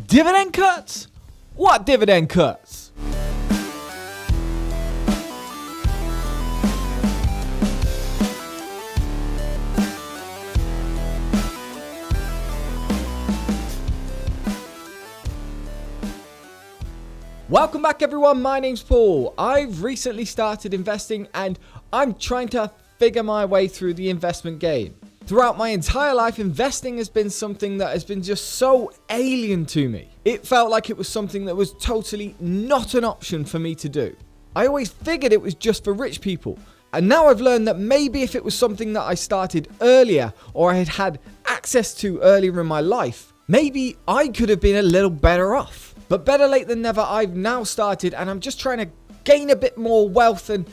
Dividend cuts? What dividend cuts? Welcome back everyone, my name's Paul. I've recently started investing and I'm trying to figure my way through the investment game. Throughout my entire life, investing has been something that has been just so alien to me. It felt like it was something that was totally not an option for me to do. I always figured it was just for rich people. And now I've learned that maybe if it was something that I started earlier or I had had access to earlier in my life, maybe I could have been a little better off. But better late than never, I've now started and I'm just trying to gain a bit more wealth and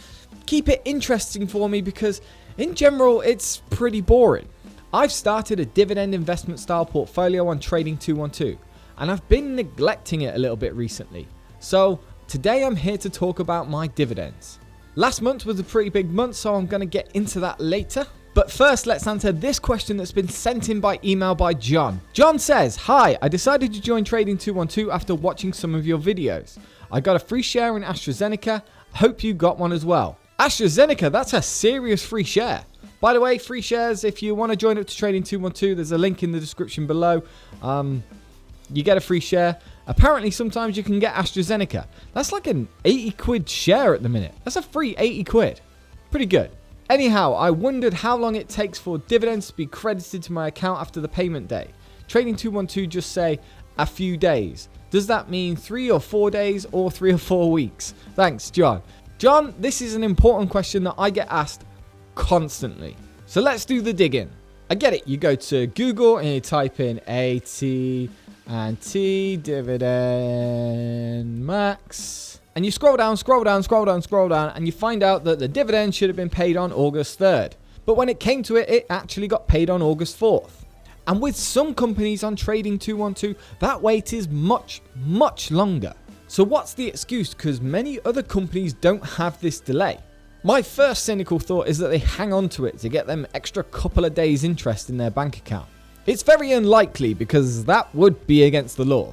keep it interesting for me because in general, it's pretty boring. I've started a dividend investment style portfolio on Trading 212 and I've been neglecting it a little bit recently. So today I'm here to talk about my dividends. Last month was a pretty big month, so I'm going to get into that later. But first, let's answer this question that's been sent in by email by John. John says, "Hi, I decided to join Trading 212 after watching some of your videos. I got a free share in AstraZeneca. Hope you got one as well." AstraZeneca, that's a serious free share. By the way, free shares, if you want to join up to Trading 212, there's a link in the description below. You get a free share. Apparently, sometimes you can get AstraZeneca. That's like an 80 quid share at the minute. That's a free 80 quid. Pretty good. Anyhow, I wondered how long it takes for dividends to be credited to my account after the payment day. Trading 212 just say a few days. Does that mean 3 or 4 days or 3 or 4 weeks? Thanks, John. John, this is an important question that I get asked constantly. So let's do the digging. I get it. You go to Google and you type in AT&T dividend max. And you scroll down, and you find out that the dividend should have been paid on August 3rd. But when it came to it, it actually got paid on August 4th. And with some companies on Trading 212, that wait is much, much longer. So what's the excuse? Because many other companies don't have this delay. My first cynical thought is that they hang on to it to get them extra couple of days interest in their bank account. It's very unlikely because that would be against the law.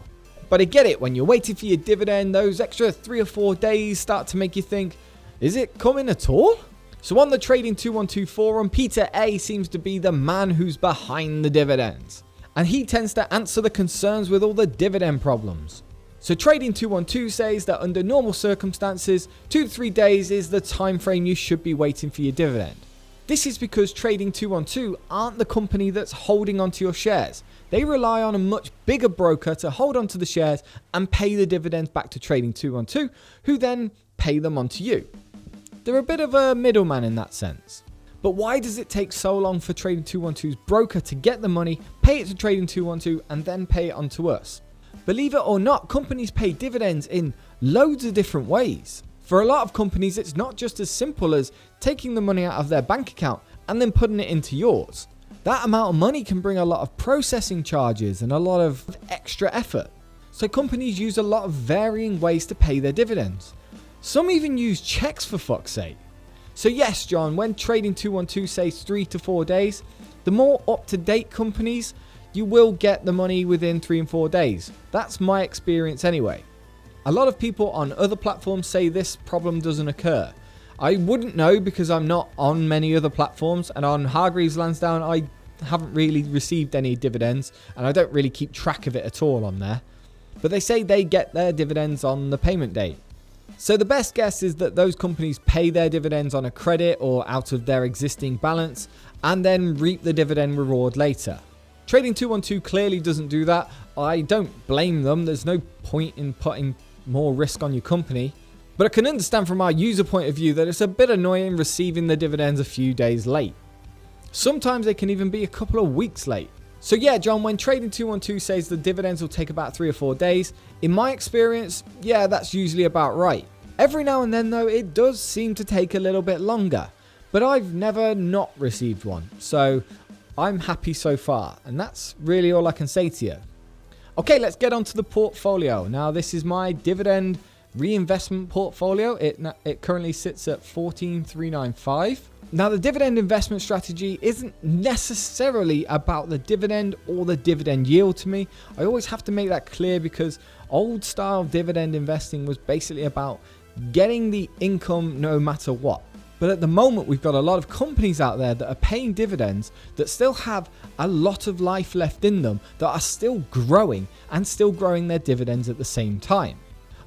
But I get it, when you're waiting for your dividend, those extra 3 or 4 days start to make you think, is it coming at all? So on the Trading 212 forum, Peter A seems to be the man who's behind the dividends. And he tends to answer the concerns with all the dividend problems. So Trading 212 says that under normal circumstances, 2 to 3 days is the time frame you should be waiting for your dividend. This is because Trading 212 aren't the company that's holding onto your shares. They rely on a much bigger broker to hold onto the shares and pay the dividends back to Trading 212, who then pay them onto you. They're a bit of a middleman in that sense. But why does it take so long for Trading 212's broker to get the money, pay it to Trading 212, and then pay it onto us? Believe it or not, companies pay dividends in loads of different ways. For a lot of companies, it's not just as simple as taking the money out of their bank account and then putting it into yours. That amount of money can bring a lot of processing charges and a lot of extra effort. So companies use a lot of varying ways to pay their dividends. Some even use checks, for fuck's sake. So yes, John, when Trading 212 says 3 to 4 days, the more up-to-date companies, you will get the money within 3 and 4 days. That's my experience anyway. A lot of people on other platforms say this problem doesn't occur. I wouldn't know because I'm not on many other platforms, and on Hargreaves Lansdowne I haven't really received any dividends and I don't really keep track of it at all on there. But they say they get their dividends on the payment date. So the best guess is that those companies pay their dividends on a credit or out of their existing balance and then reap the dividend reward later. Trading 212 clearly doesn't do that. I don't blame them. There's no point in putting more risk on your company. But I can understand from our user point of view that it's a bit annoying receiving the dividends a few days late. Sometimes they can even be a couple of weeks late. So yeah, John, when Trading 212 says the dividends will take about 3 or 4 days, in my experience, yeah, that's usually about right. Every now and then though, it does seem to take a little bit longer. But I've never not received one. So I'm happy so far. And that's really all I can say to you. Okay, let's get on to the portfolio. Now, this is my dividend Reinvestment portfolio, it currently sits at 14,395. Now, the dividend investment strategy isn't necessarily about the dividend or the dividend yield to me. I always have to make that clear because old style dividend investing was basically about getting the income no matter what. But at the moment, we've got a lot of companies out there that are paying dividends that still have a lot of life left in them, that are still growing and still growing their dividends at the same time.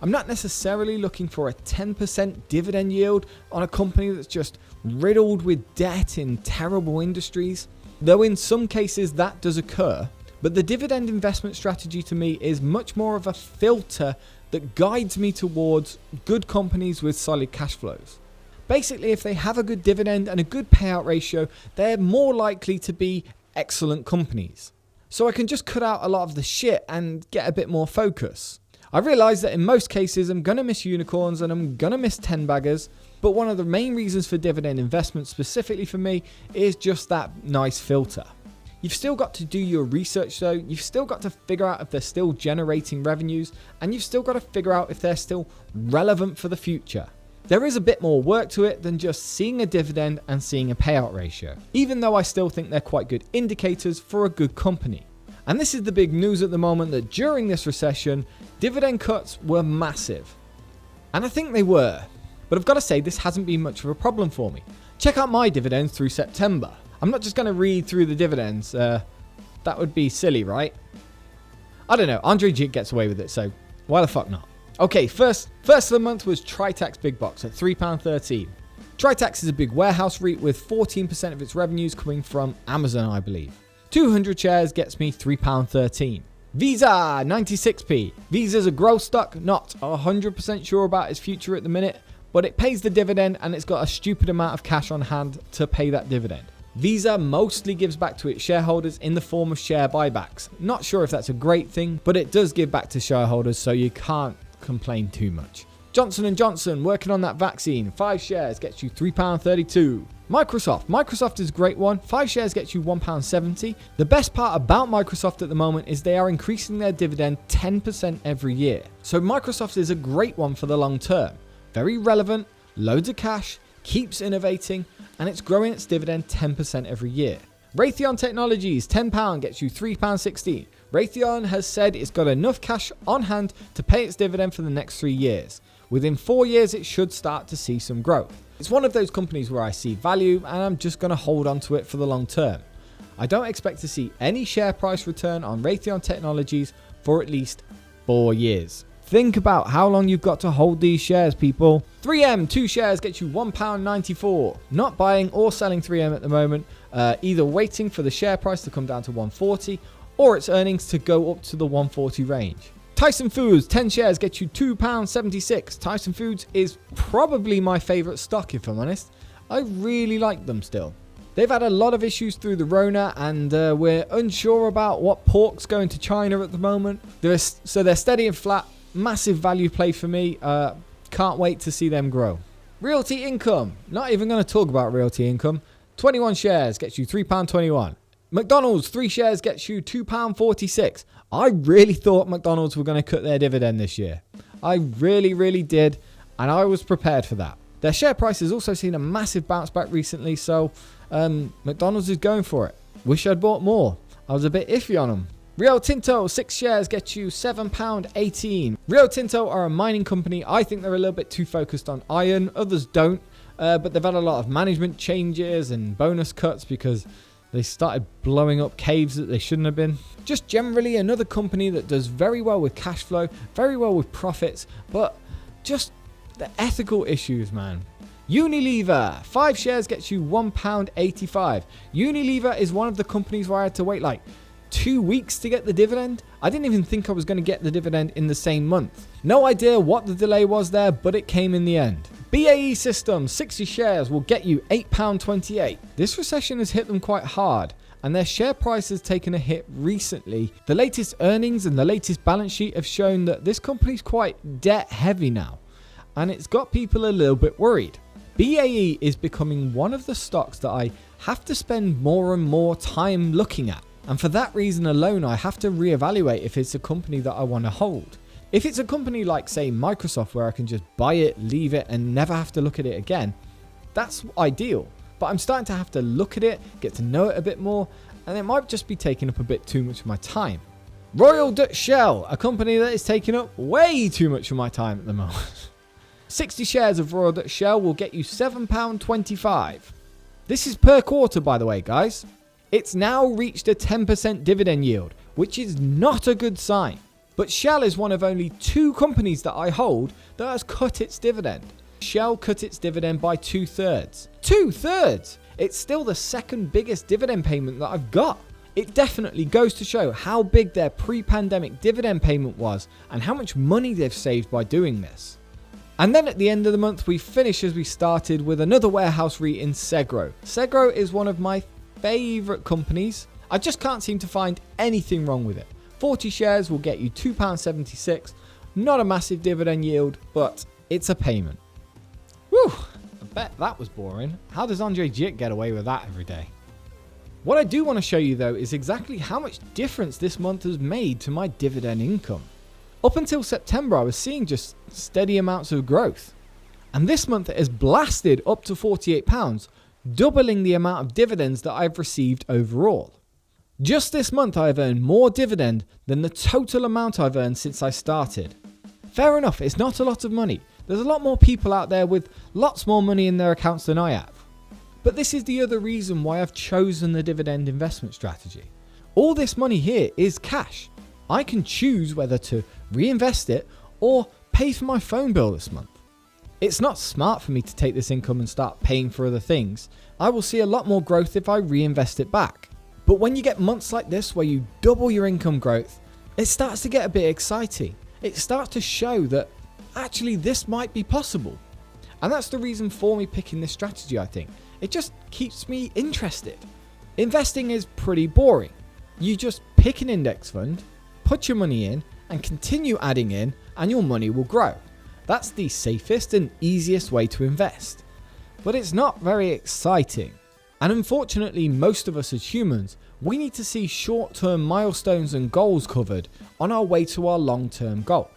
I'm not necessarily looking for a 10% dividend yield on a company that's just riddled with debt in terrible industries, though in some cases that does occur. But the dividend investment strategy to me is much more of a filter that guides me towards good companies with solid cash flows. Basically, if they have a good dividend and a good payout ratio, they're more likely to be excellent companies. So I can just cut out a lot of the shit and get a bit more focus. I realise that in most cases I'm going to miss unicorns and I'm going to miss 10 baggers, but one of the main reasons for dividend investment specifically for me is just that nice filter. You've still got to do your research though, you've still got to figure out if they're still generating revenues, and you've still got to figure out if they're still relevant for the future. There is a bit more work to it than just seeing a dividend and seeing a payout ratio, even though I still think they're quite good indicators for a good company. And this is the big news at the moment, that during this recession, dividend cuts were massive. And I think they were. But I've got to say, this hasn't been much of a problem for me. Check out my dividends through September. I'm not just going to read through the dividends. That would be silly, right? I don't know. Andre Jig gets away with it, so why the fuck not? Okay, first of the month was Tritax Big Box at £3.13. Tritax is a big warehouse REIT with 14% of its revenues coming from Amazon, I believe. 200 shares gets me £3.13. Visa, 96p. Visa's a growth stock, not 100% sure about its future at the minute, but it pays the dividend and it's got a stupid amount of cash on hand to pay that dividend. Visa mostly gives back to its shareholders in the form of share buybacks. Not sure if that's a great thing, but it does give back to shareholders, so you can't complain too much. Johnson & Johnson, working on that vaccine. 5 shares gets you £3.32. Microsoft is a great one. 5 shares gets you £1.70. The best part about Microsoft at the moment is they are increasing their dividend 10% every year. So Microsoft is a great one for the long term. Very relevant, loads of cash, keeps innovating, and it's growing its dividend 10% every year. Raytheon Technologies, £10 gets you £3.16. Raytheon has said it's got enough cash on hand to pay its dividend for the next 3 years. Within 4 years, it should start to see some growth. It's one of those companies where I see value and I'm just going to hold on to it for the long term. I don't expect to see any share price return on Raytheon Technologies for at least 4 years. Think about how long you've got to hold these shares, people. 3M, 2 shares gets you £1.94. Not buying or selling 3M at the moment, either waiting for the share price to come down to 140 or its earnings to go up to the 140 range. Tyson Foods, 10 shares get you £2.76. Tyson Foods is probably my favourite stock, if I'm honest. I really like them still. They've had a lot of issues through the Rona, and we're unsure about what pork's going to China at the moment. So they're steady and flat. Massive value play for me. Can't wait to see them grow. Realty Income. Not even going to talk about Realty Income. 21 shares gets you £3.21. McDonald's, 3 shares gets you £2.46. I really thought McDonald's were going to cut their dividend this year. I really did, and I was prepared for that. Their share price has also seen a massive bounce back recently, so McDonald's is going for it. Wish I'd bought more. I was a bit iffy on them. Rio Tinto, 6 shares get you £7.18. Rio Tinto are a mining company. I think they're a little bit too focused on iron. Others don't, but they've had a lot of management changes and bonus cuts because they started blowing up caves that they shouldn't have been. Just generally another company that does very well with cash flow, very well with profits, but just the ethical issues, man. Unilever, 5 shares gets you £1.85. Unilever is one of the companies where I had to wait like 2 weeks to get the dividend. I didn't even think I was going to get the dividend in the same month. No idea what the delay was there, but it came in the end. BAE Systems, 60 shares will get you £8.28. This recession has hit them quite hard, and their share price has taken a hit recently. The latest earnings and the latest balance sheet have shown that this company's quite debt heavy now, and it's got people a little bit worried. BAE is becoming one of the stocks that I have to spend more and more time looking at. And for that reason alone, I have to reevaluate if it's a company that I want to hold. If it's a company like, say, Microsoft, where I can just buy it, leave it, and never have to look at it again, that's ideal. But I'm starting to have to look at it, get to know it a bit more, and it might just be taking up a bit too much of my time. Royal Dutch Shell, a company that is taking up way too much of my time at the moment. 60 shares of Royal Dutch Shell will get you £7.25. This is per quarter, by the way, guys. It's now reached a 10% dividend yield, which is not a good sign. But Shell is one of only 2 companies that I hold that has cut its dividend. Shell cut its dividend by 2/3. 2/3! It's still the second biggest dividend payment that I've got. It definitely goes to show how big their pre-pandemic dividend payment was and how much money they've saved by doing this. And then at the end of the month, we finish as we started with another warehouse REIT in Segro. Segro is one of my favourite companies. I just can't seem to find anything wrong with it. 40 shares will get you £2.76. Not a massive dividend yield, but it's a payment. Whew, I bet that was boring. How does Andre Jit get away with that every day? What I do want to show you though is exactly how much difference this month has made to my dividend income. Up until September, I was seeing just steady amounts of growth. And this month it has blasted up to £48, doubling the amount of dividends that I've received overall. Just this month I have earned more dividend than the total amount I've earned since I started. Fair enough, it's not a lot of money. There's a lot more people out there with lots more money in their accounts than I have. But this is the other reason why I've chosen the dividend investment strategy. All this money here is cash. I can choose whether to reinvest it or pay for my phone bill this month. It's not smart for me to take this income and start paying for other things. I will see a lot more growth if I reinvest it back. But when you get months like this where you double your income growth, it starts to get a bit exciting. It starts to show that actually this might be possible. And that's the reason for me picking this strategy, I think. It just keeps me interested. Investing is pretty boring. You just pick an index fund, put your money in, and continue adding in, and your money will grow. That's the safest and easiest way to invest. But it's not very exciting. And unfortunately, most of us as humans, we need to see short-term milestones and goals covered on our way to our long-term goal.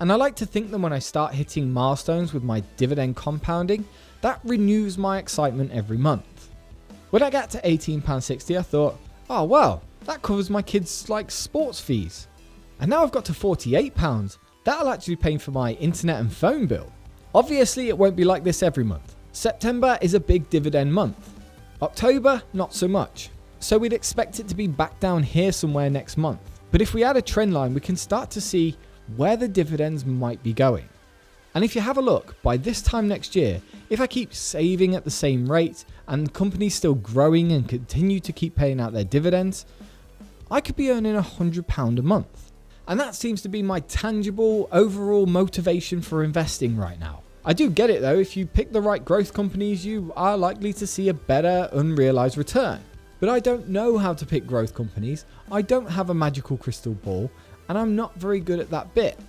And I like to think that when I start hitting milestones with my dividend compounding, that renews my excitement every month. When I got to £18.60, I thought, oh well, that covers my kids' sports fees. And now I've got to £48. That'll actually pay for my internet and phone bill. Obviously, it won't be like this every month. September is a big dividend month. October, not so much. So we'd expect it to be back down here somewhere next month. But if we add a trend line, we can start to see where the dividends might be going. And if you have a look, by this time next year, if I keep saving at the same rate and the company's still growing and continue to keep paying out their dividends, I could be earning £100 a month. And that seems to be my tangible overall motivation for investing right now. I do get it though, if you pick the right growth companies, you are likely to see a better unrealized return. But I don't know how to pick growth companies, I don't have a magical crystal ball, and I'm not very good at that bit.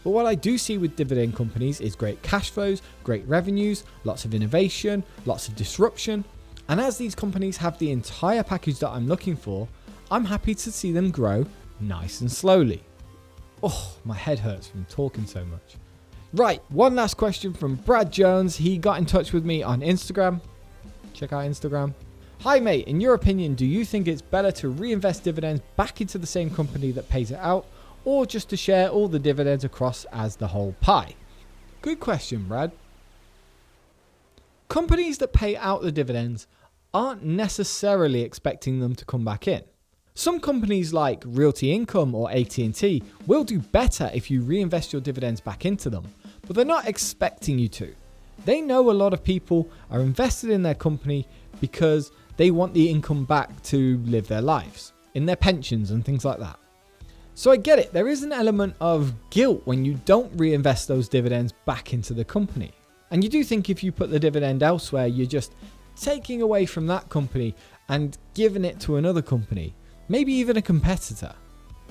But what I do see with dividend companies is great cash flows, great revenues, lots of innovation, lots of disruption. And as these companies have the entire package that I'm looking for, I'm happy to see them grow nice and slowly. Oh, my head hurts from talking so much. Right, one last question from Brad Jones. He got in touch with me on Instagram. Check out Instagram. Hi mate, in your opinion, do you think it's better to reinvest dividends back into the same company that pays it out, or just to share all the dividends across as the whole pie? Good question, Brad. Companies that pay out the dividends aren't necessarily expecting them to come back in. Some companies like Realty Income or AT&T will do better if you reinvest your dividends back into them, but they're not expecting you to. They know a lot of people are invested in their company because they want the income back to live their lives, in their pensions and things like that. So I get it, there is an element of guilt when you don't reinvest those dividends back into the company. And you do think if you put the dividend elsewhere, you're just taking away from that company and giving it to another company. Maybe even a competitor.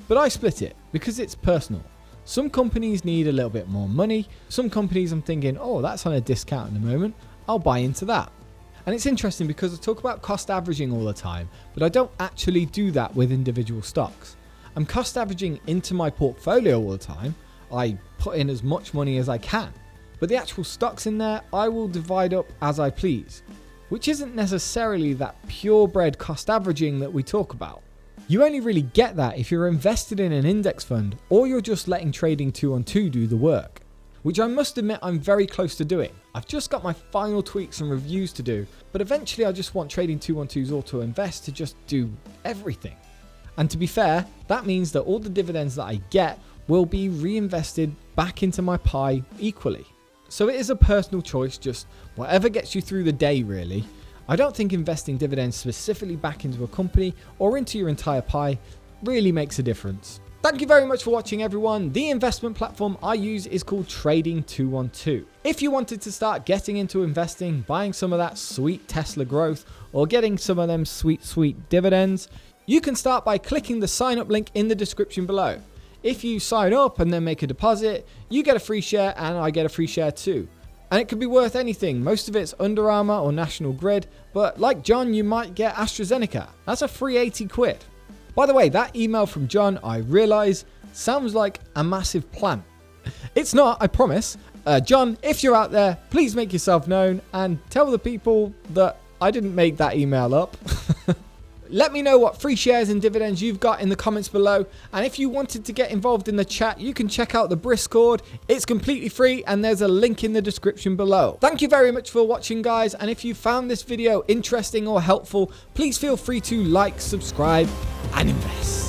But I split it because it's personal. Some companies need a little bit more money. Some companies I'm thinking, oh, that's on a discount in the moment. I'll buy into that. And it's interesting because I talk about cost averaging all the time, but I don't actually do that with individual stocks. I'm cost averaging into my portfolio all the time. I put in as much money as I can. But the actual stocks in there, I will divide up as I please, which isn't necessarily that purebred cost averaging that we talk about. You only really get that if you're invested in an index fund or you're just letting trading 2-on-2 do the work, which I must admit I'm very close to doing. I've just got my final tweaks and reviews to do, but eventually I just want trading 2-on-2's Autoinvest to just do everything. And to be fair, that means that all the dividends that I get will be reinvested back into my pie equally. So it is a personal choice, just whatever gets you through the day really. I don't think investing dividends specifically back into a company or into your entire pie really makes a difference. Thank you very much for watching everyone. The investment platform I use is called Trading 2-on-2. If you wanted to start getting into investing, buying some of that sweet Tesla growth or getting some of them sweet dividends, you can start by clicking the sign up link in the description below. If you sign up and then make a deposit, you get a free share and I get a free share too. And it could be worth anything. Most of it's Under Armour or National Grid, but like John, you might get AstraZeneca. That's a free 80 quid. By the way, that email from John, I realise, sounds like a massive plant. It's not, I promise. John, if you're out there, please make yourself known and tell the people that I didn't make that email up. Let me know what free shares and dividends you've got in the comments below. And if you wanted to get involved in the chat, you can check out the Discord. It's completely free and there's a link in the description below. Thank you very much for watching, guys. And if you found this video interesting or helpful, please feel free to like, subscribe, and invest.